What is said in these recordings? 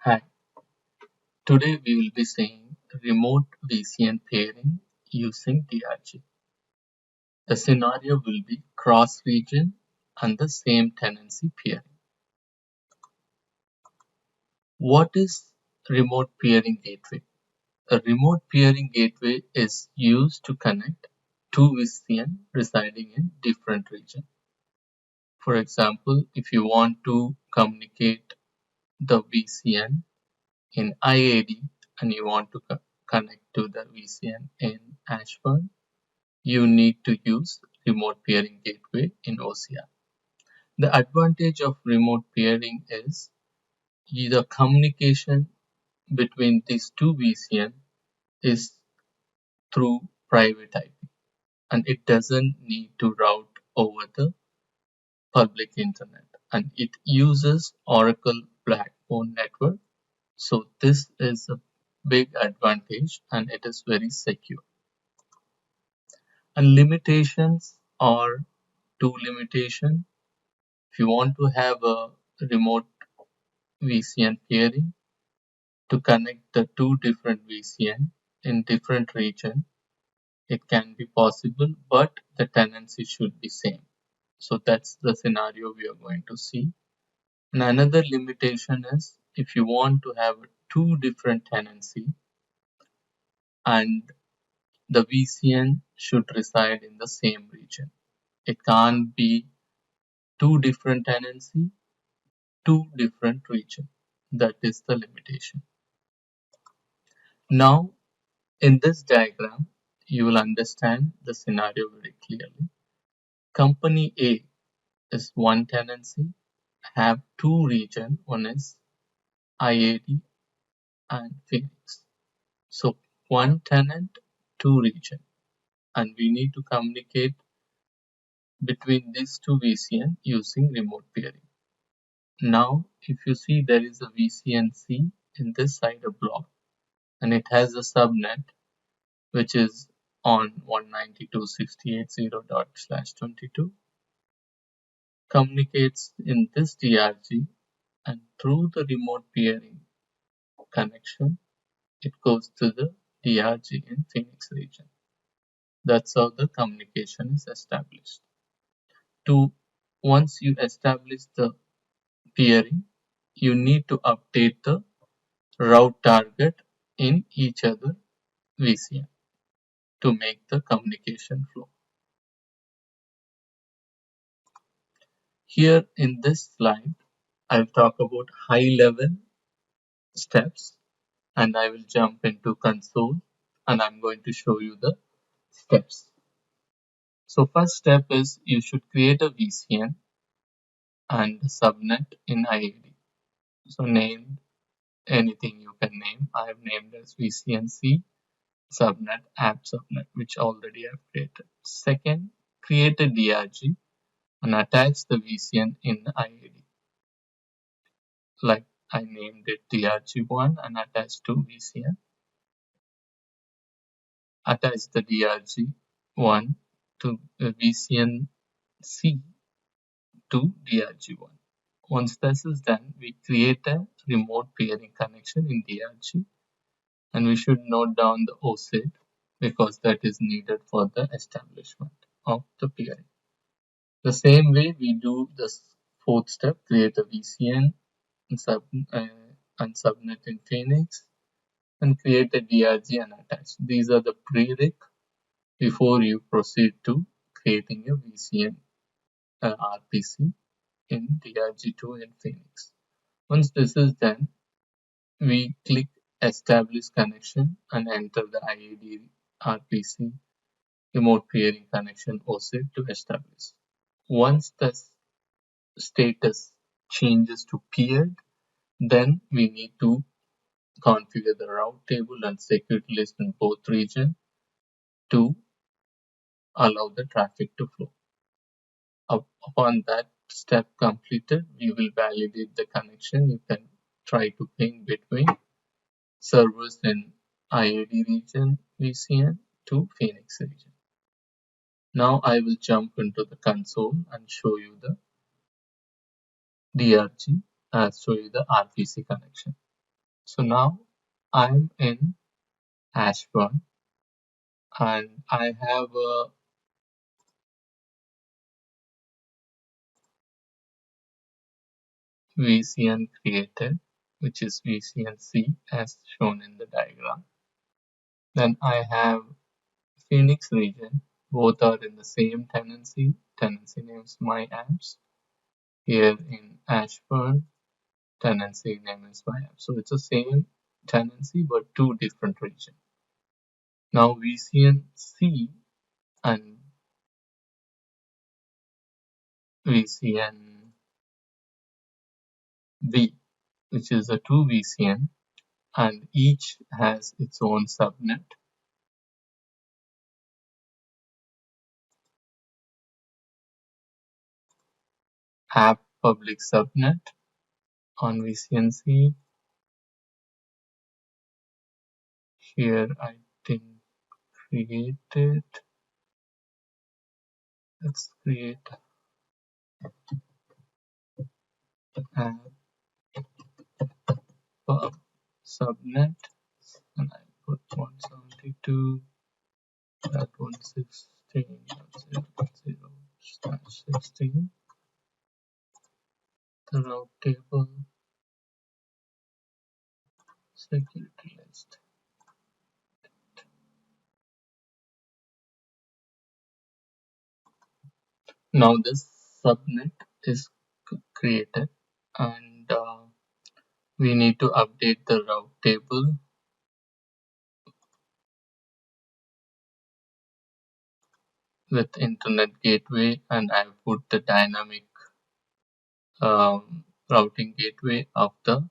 Hi, today we will be seeing remote VCN pairing using DRG. The scenario will be cross-region and the same tenancy pairing. What is remote peering gateway? A remote peering gateway is used to connect two VCN residing in different regions. For example, if you want to communicate the VCN in IAD and you want to connect to the VCN in Ashburn, you need to use remote peering gateway in OCR. The advantage of remote peering is the communication between these two VCN is through private IP and it doesn't need to route over the public internet and it uses Oracle backbone network. So this is a big advantage and it is very secure. And limitations are two limitations. If you want to have a remote VCN peering to connect the two different VCN in different region, it can be possible, but the tenancy should be same. So that's the scenario we are going to see. And another limitation is if you want to have two different tenancy and the VCN should reside in the same region. It can't be two different tenancy, two different region. That is the limitation. Now, in this diagram, you will understand the scenario very clearly. Company A is one tenancy, have two regions, one is IAD and Phoenix. So one tenant, two region, and we need to communicate between these two VCN using remote peering. Now, if you see there is a VCNC in this side of block, and it has a subnet which is on 192.168.0./22 communicates in this DRG and through the remote peering connection it goes to the DRG in Phoenix region. That's how the communication is established. Once you establish the peering, you need to update the route target in each other VCN to make the communication flow. Here in this slide, I'll talk about high level steps and I will jump into console and I'm going to show you the steps. So first step is you should create a VCN and subnet in IAD. So name anything you can name. I have named as VCNC subnet app subnet which already I've created. Second, create a DRG and attach the VCN in IAD. Like I named it DRG1 and attached to VCN. Attach the DRG1 to VCNC to DRG1. Once this is done, we create a remote peering connection in DRG and we should note down the OSID because that is needed for the establishment of the peering. The same way we do this fourth step, create a VCN and subnet in Phoenix and create a DRG and attach. These are the prereq before you proceed to creating a VCN RPC in DRG2 in Phoenix. Once this is done, we click establish connection and enter the IAD RPC remote peering connection OSID to establish. Once the status changes to peered, then we need to configure the route table and security list in both regions to allow the traffic to flow. Upon that step completed, we will validate the connection. You can try to ping between servers in IAD region VCN to Phoenix region. Now I will jump into the console and show you the DRG, show you the RPC connection. So now I'm in Ashburn and I have a VCN created, which is VCNC as shown in the diagram. Then I have Phoenix region. Both are in the same tenancy. Tenancy name is my apps. Here in Ashburn, tenancy name is my app. So it's the same tenancy but two different regions. Now VCNC and VCNB, which is a two VCN, and each has its own subnet. App public subnet on VCNC. Here I didn't create it. Let's create app pub subnet and I put 172.116.0.0/16. The route table security list. Now this subnet is created and we need to update the route table with internet gateway, and I put the dynamic routing gateway of the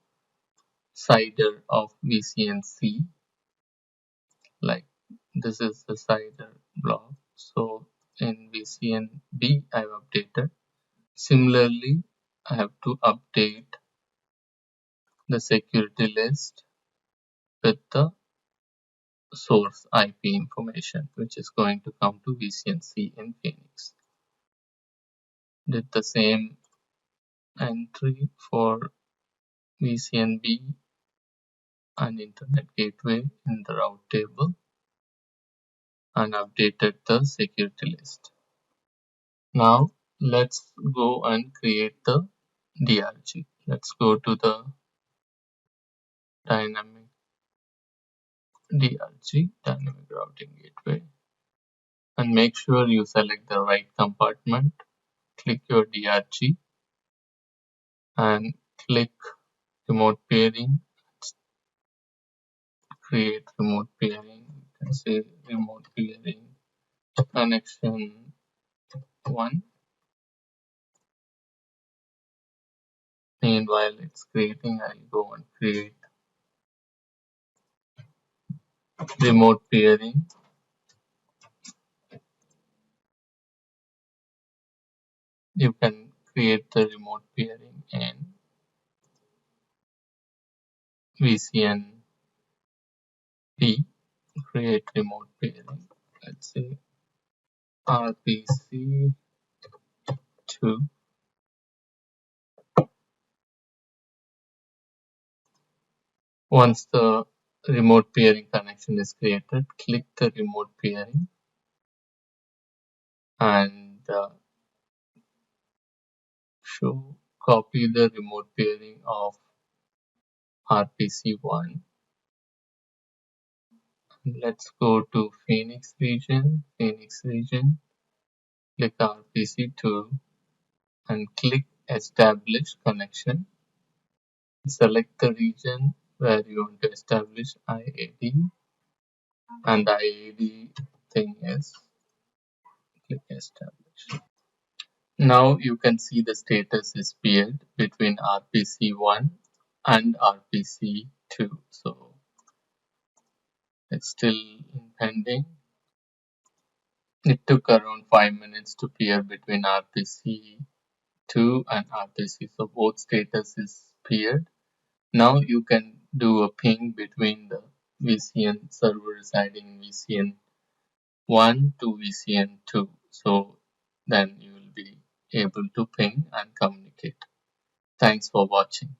CIDR of VCNC. Like this is the CIDR block. So in VCNB I have updated. Similarly, I have to update the security list with the source IP information, which is going to come to VCNC in Phoenix. Did the same entry for VCNB and internet gateway in the route table and updated the security list. Now let's go and create the DRG. Let's go to the dynamic DRG, dynamic routing gateway, and make sure you select the right compartment. Click your DRG and click remote peering. Create remote peering. You can say remote peering connection 1. Meanwhile it's creating, I'll go and create remote peering. You can create the remote peering in VCNP. Create remote peering. Let's say RPC2. Once the remote peering connection is created, click the remote peering and copy the remote peering of RPC1. Let's go to Phoenix region. Click RPC2 and click establish connection. Select the region where you want to establish IAD, and the IAD thing is click establish. Now you can see the status is paired between RPC1 and RPC2. So it's still in pending. It took around 5 minutes to pair between RPC2 and RPC. So both status is paired. Now you can do a ping between the VCN server residing in VCN1 to VCN2. So then you will be able to ping and communicate. Thanks for watching.